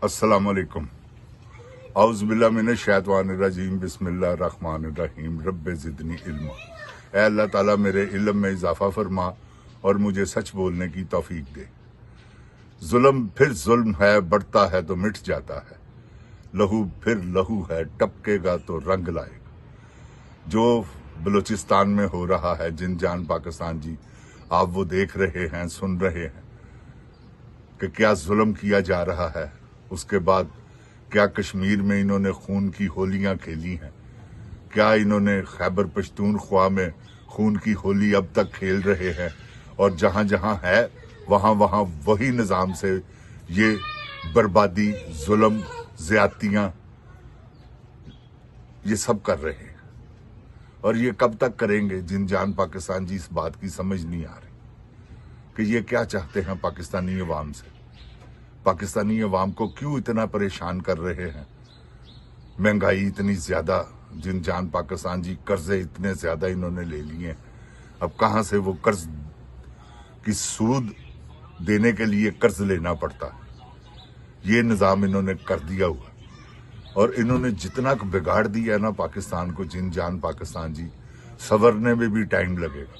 अस्सलाम वालेकुम। औज़ु बिल्लाहि मिनश शैतानिर रजीम, बिस्मिल्लाहिर रहमानिर रहीम, रब्बे ज़िदनी इल्मा। ऐ अल्लाह ताला मेरे इल्म में इजाफा फरमा और मुझे सच बोलने की तौफीक दे। जुल्म फिर जुल्म है, बढ़ता है तो मिट जाता है। लहू फिर लहू है, टपकेगा तो रंग लाएगा। जो बलूचिस्तान में हो रहा है, जिनजान पाकिस्तान जी, आप वो देख रहे हैं, सुन रहे हैं कि क्या जुल्म किया जा रहा है। उसके बाद क्या कश्मीर में इन्होंने खून की होलियां खेली हैं, क्या इन्होंने खैबर पख्तूनख्वा में खून की होली अब तक खेल रहे हैं, और जहां जहां है वहां वहां वही निज़ाम से ये बर्बादी, जुल्म, ज्यादतियां ये सब कर रहे हैं। और ये कब तक करेंगे? जिनजान पाकिस्तान जी, इस बात की समझ नहीं आ रही कि ये क्या चाहते हैं पाकिस्तानी अवाम से। पाकिस्तानी अवाम को क्यों इतना परेशान कर रहे हैं? महंगाई इतनी ज्यादा, जिनजान पाकिस्तान जी, कर्जे इतने ज्यादा इन्होंने ले लिए हैं। अब कहां से वो कर्ज की सूद देने के लिए कर्ज लेना पड़ता है। ये निजाम इन्होंने कर दिया हुआ, और इन्होंने जितना बिगाड़ दिया ना पाकिस्तान को, जिनजान पाकिस्तान जी, संवरने में भी टाइम लगेगा।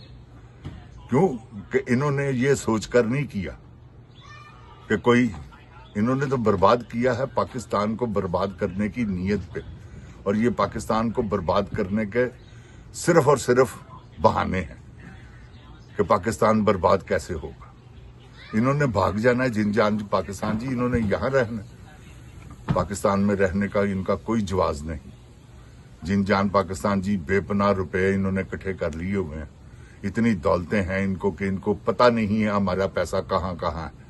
क्यों कि इन्होंने ये सोचकर नहीं किया कि कोई, इन्होंने तो बर्बाद किया है पाकिस्तान को बर्बाद करने की नीयत पे, और ये पाकिस्तान को बर्बाद करने के सिर्फ और सिर्फ बहाने हैं कि पाकिस्तान बर्बाद कैसे होगा। इन्होंने भाग जाना है जिनजान पाकिस्तान जी, इन्होंने यहां रहना, पाकिस्तान में रहने का इनका कोई जवाज नहीं। जिनजान पाकिस्तान जी, बेपनाह रुपए इन्होंने इकट्ठे कर लिए हुए हैं। इतनी दौलतें हैं इनको कि इनको पता नहीं है हमारा पैसा कहाँ कहाँ है,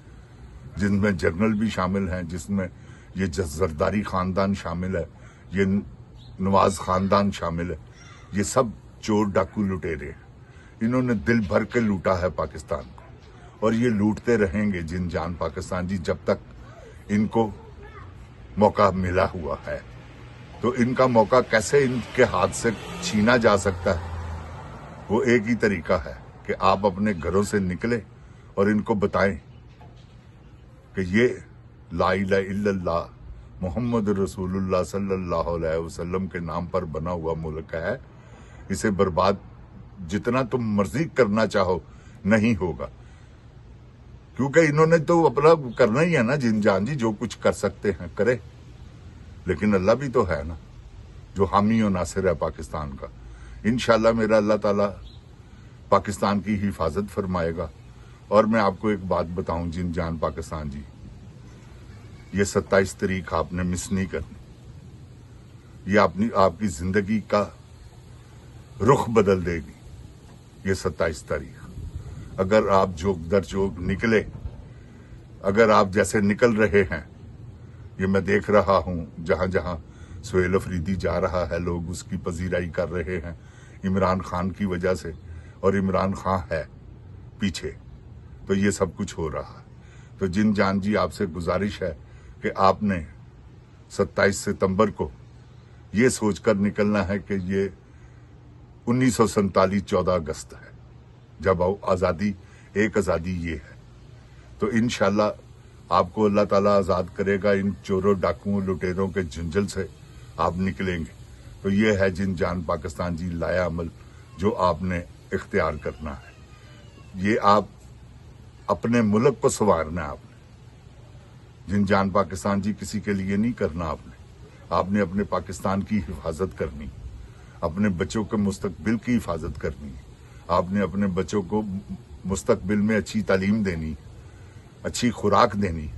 जिनमें जनरल भी शामिल हैं, जिसमें ये जरदारी खानदान शामिल है, ये नवाज खानदान शामिल है। ये सब चोर डाकू लुटेरे हैं। इन्होंने दिल भर के लूटा है पाकिस्तान को, और ये लूटते रहेंगे जिनजान पाकिस्तान जी, जब तक इनको मौका मिला हुआ है। तो इनका मौका कैसे इनके हाथ से छीना जा सकता है? वो एक ही तरीका है कि आप अपने घरों से निकले और इनको बताएं कि ये ला इलाहा इल्लल्लाह मोहम्मद रसूलुल्लाह सल्लल्लाहु अलैहि वसल्लम के नाम पर बना हुआ मुल्क है। इसे बर्बाद जितना तुम मर्जी करना चाहो नहीं होगा, क्योंकि इन्होंने तो अपना करना ही है ना। जिनजान जी, जो कुछ कर सकते हैं करे, लेकिन अल्लाह भी तो है ना, जो हामी और नासिर है पाकिस्तान का। इंशाल्लाह मेरा अल्लाह ताला पाकिस्तान की हिफाजत फरमाएगा। और मैं आपको एक बात बताऊं जिनजान पाकिस्तान जी, ये 27 तारीख आपने मिस नहीं करनी। ये आपकी जिंदगी का रुख बदल देगी ये 27 तारीख। अगर आप जोग दर जोग निकले, अगर आप जैसे निकल रहे हैं, ये मैं देख रहा हूं जहां जहां सुहेल अफरीदी जा रहा है, लोग उसकी पजीराई कर रहे हैं इमरान खान की वजह से, और इमरान खान है पीछे, तो ये सब कुछ हो रहा है। तो जिनजान जी, आपसे गुजारिश है कि आपने 27 सितंबर को ये सोचकर निकलना है कि ये 1947 14 अगस्त है, जब आज़ादी, एक आज़ादी ये है। तो इंशाल्लाह आपको अल्लाह ताला आज़ाद करेगा। इन चोरों, डाकुओं, लुटेरों के झुंझल से आप निकलेंगे। तो ये है जिनजान पाकिस्तान जी, लाया अमल जो आपने इख्तियार करना है। ये आप अपने मुल्क को संवारना है आपने। जिनजान पाकिस्तान जी, किसी के लिए नहीं करना आपने अपने पाकिस्तान की हिफाजत करनी, अपने बच्चों के मुस्तकबिल की हिफाजत करनी। आपने अपने बच्चों को मुस्तकबिल में अच्छी तालीम देनी, अच्छी खुराक देनी,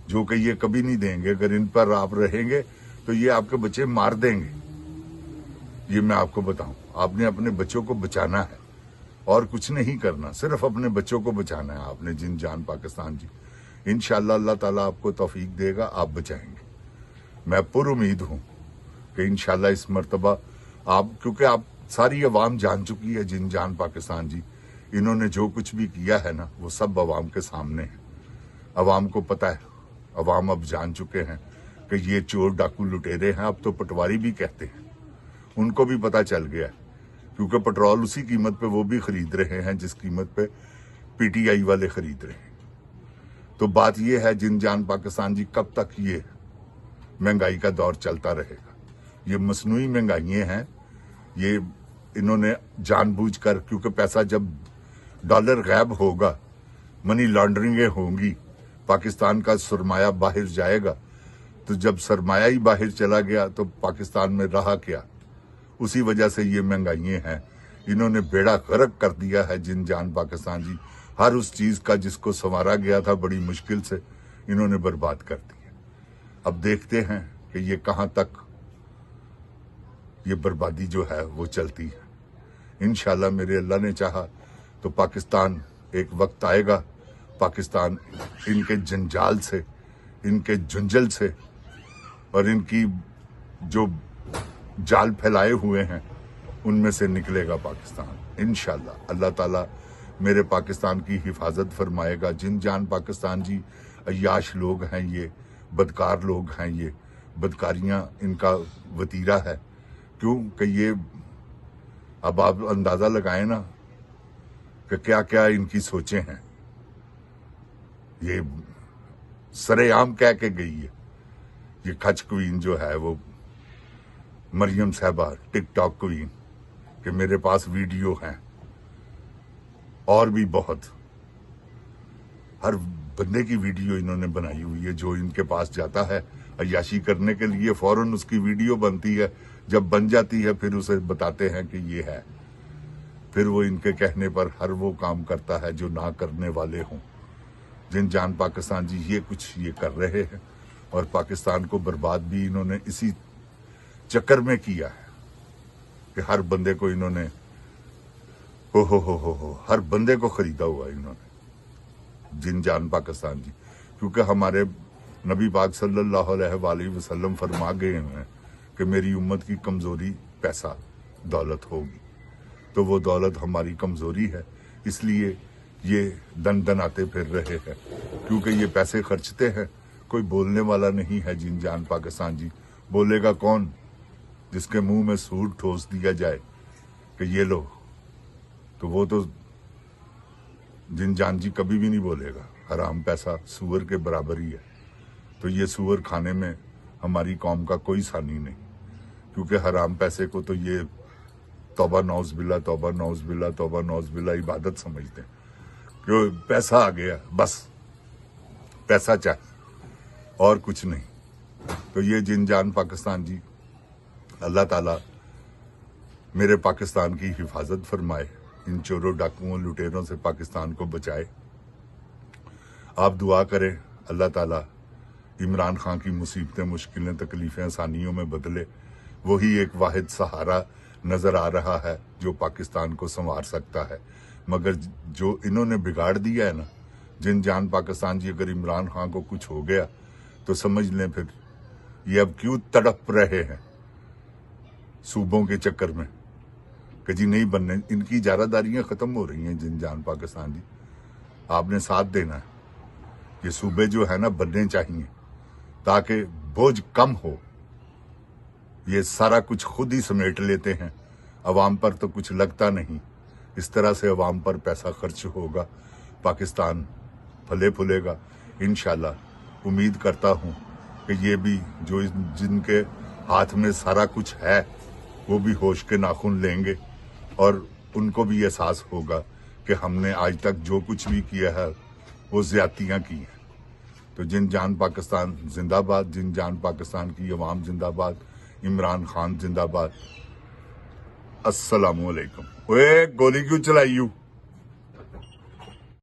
जो कि ये कभी नहीं देंगे। अगर इन पर आप रहेंगे तो ये आपके बच्चे मार देंगे। ये मैं आपको बताऊं, आपने अपने बच्चों को बचाना है और कुछ नहीं करना, सिर्फ अपने बच्चों को बचाना है आपने। जिनजान पाकिस्तान जी, इंशाल्लाह अल्लाह ताला आपको तौफीक देगा, आप बचाएंगे। मैं पुरुमीद हूं कि इंशाल्लाह इस मर्तबा आप, क्योंकि आप सारी अवाम जान चुकी है जिनजान पाकिस्तान जी, इन्होंने जो कुछ भी किया है ना, वो सब अवाम के सामने है। अवाम को पता है, अवाम अब जान चुके हैं कि ये चोर डाकू लुटेरे हैं। अब तो पटवारी भी कहते हैं, उनको भी पता चल गया है, क्योंकि पेट्रोल उसी कीमत पे वो भी खरीद रहे हैं जिस कीमत पे पीटीआई वाले खरीद रहे हैं। तो बात ये है जिन जान पाकिस्तान जी, कब तक ये महंगाई का दौर चलता रहेगा? ये मसनूई महंगाइयाँ हैं, ये इन्होंने जानबूझकर, क्योंकि पैसा जब डॉलर गायब होगा, मनी लॉन्ड्रिंगें होंगी, पाकिस्तान का सरमाया बाहर जाएगा, तो जब सरमाया ही बाहर चला गया तो पाकिस्तान में रहा क्या? उसी वजह से ये महंगाइयाँ हैं। इन्होंने बेड़ा गर्क कर दिया है जिन जान पाकिस्तान जी। हर उस चीज का जिसको संवारा गया था बड़ी मुश्किल से, इन्होंने बर्बाद कर दिया। अब देखते हैं कि ये कहां तक ये बर्बादी जो है वो चलती है। इंशाल्लाह मेरे अल्लाह ने चाहा तो पाकिस्तान, एक वक्त आएगा, पाकिस्तान इनके जंजाल से, इनके झुंझल से और इनकी जो जाल फैलाए हुए हैं उनमें से निकलेगा पाकिस्तान इंशाल्लाह। अल्लाह ताला मेरे पाकिस्तान की हिफाजत फरमाएगा। जिन जान पाकिस्तान जी अय्याश लोग हैं, ये बदकार लोग हैं, ये बदकारियां इनका वतीरा है। क्यों कि ये, अब आप अंदाजा लगाएं ना कि क्या क्या इनकी सोचें हैं। ये सरेआम कह के गई है, ये खच क्वीन जो है वो मरियम साहबा, टिकटॉक क्वीन, कि मेरे पास वीडियो हैं और भी बहुत। हर बंदे की वीडियो इन्होंने बनाई हुई है। जो इनके पास जाता है अय्याशी करने के लिए, फौरन उसकी वीडियो बनती है। जब बन जाती है फिर उसे बताते हैं कि ये है। फिर वो इनके कहने पर हर वो काम करता है जो ना करने वाले हों। जिन जान पाकिस्तान जी ये कुछ ये कर रहे हैं और पाकिस्तान को बर्बाद भी इन्होंने इसी चक्कर में किया है कि हर बंदे को इन्होंने हो हर बंदे को खरीदा हुआ इन्होंने, जिन जान पाकिस्तान जी। क्योंकि हमारे नबी पाक सल्लल्लाहु अलैहि वसल्लम फरमा गए हैं कि मेरी उम्मत की कमजोरी पैसा दौलत होगी, तो वो दौलत हमारी कमजोरी है, इसलिए ये दन दन आते फिर रहे हैं। क्योंकि ये पैसे खर्चते हैं, कोई बोलने वाला नहीं है। जिन जान पाकिस्तान जी, बोलेगा कौन? जिसके मुंह में सूर ठोस दिया जाए कि ये लो, तो वो तो जिन जान जी कभी भी नहीं बोलेगा। हराम पैसा सूअर के बराबर ही है। तो ये सूअर खाने में हमारी कौम का कोई सानी नहीं, क्योंकि हराम पैसे को तो ये तौबा नौज बिल्ला, तौबा नौज बिल्ला, तौबा नौज बिल्ला इबादत समझते हैं कि पैसा आ गया, बस पैसा चाहिए और कुछ नहीं। तो ये जिन जान पाकिस्तान जी, अल्लाह ताला मेरे पाकिस्तान की हिफाजत फरमाए, इन चोरों डाकुओं लुटेरों से पाकिस्तान को बचाए। आप दुआ करें अल्लाह ताला इमरान खान की मुसीबतें, मुश्किलें, तकलीफें आसानियों में बदले। वही एक वाहिद सहारा नजर आ रहा है जो पाकिस्तान को संवार सकता है। मगर जो इन्होंने बिगाड़ दिया है ना, जिन जान पाकिस्तान जी, अगर इमरान खान को कुछ हो गया तो समझ लें फिर ये अब क्यों तड़प रहे हैं सूबों के चक्कर में कि जी नहीं बनने। इनकी इजारादारियां खत्म हो रही हैं। जिन जान पाकिस्तान जी, आपने साथ देना है। ये सूबे जो है ना बनने चाहिए ताकि बोझ कम हो। ये सारा कुछ खुद ही समेट लेते हैं, अवाम पर तो कुछ लगता नहीं। इस तरह से अवाम पर पैसा खर्च होगा, पाकिस्तान फले फूलेगा इंशाल्लाह। उम्मीद करता हूं कि ये भी जो जिनके हाथ में सारा कुछ है वो भी होश के नाखून लेंगे और उनको भी एहसास होगा कि हमने आज तक जो कुछ भी किया है वो ज्यादतियां की हैं। तो जिन जान पाकिस्तान जिंदाबाद, जिन जान पाकिस्तान की अवाम जिंदाबाद, इमरान खान जिंदाबाद। अस्सलामु अलैकुम। ओए गोली क्यों चलाई?